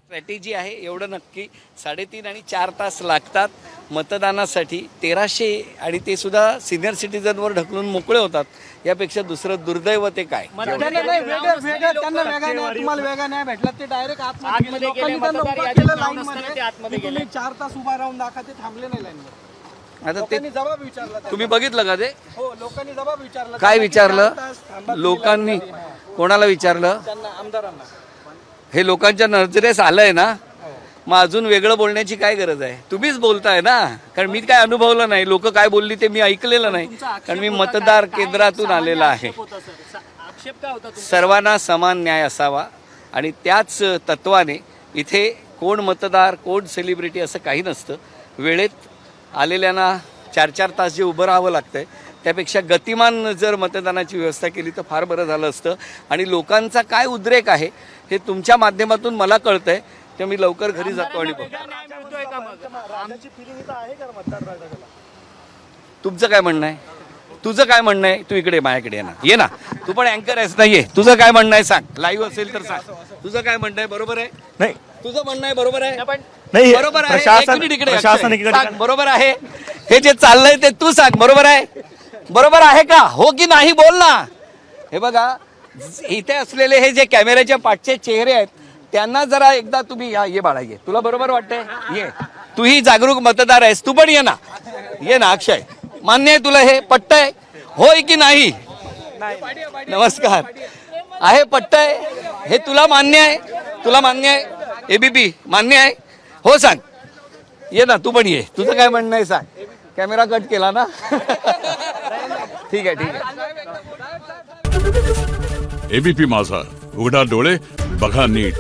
Strategy आहे एवढं नक्की 3.5 आणि 4 तास लागतात मतदानासाठी 1300 आणि ते सुद्धा सिनियर सिटीजनवर ढकलून मोकळे होतात यापेक्षा दुसरं दुर्दैव ते काय तुम्हाला वेगा नाही भेटला ते डायरेक्ट आतमध्ये गेले 4 तास उभा राहून दाखवा ते थांबले नाही लाईनवर आता ते जबाब विचारला तुम्ही बघितलं का ते हो लोकांनी जबाब विचारला काय विचारलं लोकांनी कोणाला विचारलं त्यांना आमदारांना हे लोकांच्या नजरेस आलंय ना मग अजून वेगळं बोलण्याची काय गरज आहे तुम्हीच बोलताय ना कारण मी काय अनुभवलं नाही लोक काय बोलली ते मी ऐकलेलं नाही कारण मी मतदार केंद्रातून आलेला आहे सर्वांना समान न्याय असावा आणि त्याच तत्वाने इथे कोण मतदार कोण सेलिब्रिटी असं काही नसतं वेळेत आलेल्यांना 4-4 तास जे उभं राहावं लागतंय त्यापेक्षा गतिमान जर मतदानाची व्यवस्था केली तर फार बरं झालं असतं आणि लोकांचा काय उद्रेक आहे हे तुमच्या माध्यमातून मला कळतंय तर मी लवकर घरी जातो आणि तुमचं काय म्हणणं आहे तुझं काय म्हणणं आहे तू इकडे माझ्याकडे ये ना तू पण अँकर आहेस नाही तुझं काय म्हणणं आहे सांग लाईव्ह असेल तर सांग तुझं काय म्हणणं आहे बरोबर आहे नाही तुझं म्हणणं आहे बरोबर आहे नाही बरोबर आहे सांग बरोबर आहे हे जे चाललंय ते तू सांग बरोबर आहे का हो की नाही बोल ना हे बघा इथे असलेले हे जे कॅमेऱ्याच्या पाठचे चेहरे आहेत त्यांना जरा एकदा तुम्ही ये बाळा ये तुला बरोबर वाटतंय ये तूही जागरूक मतदार आहेस तू पण ये ना अक्षय मान्य आहे तुला हे पटतंय होय की नाही नमस्कार आहे पटतंय हे तुला मान्य आहे एबीपी मान्य आहे हो सांग ये ना तू पण ये तुझं काय म्हणणं आहे सांग कॅमेरा कट केला ना ठीक आहे एबीपी माझा उघडा डोळे बघा नीट.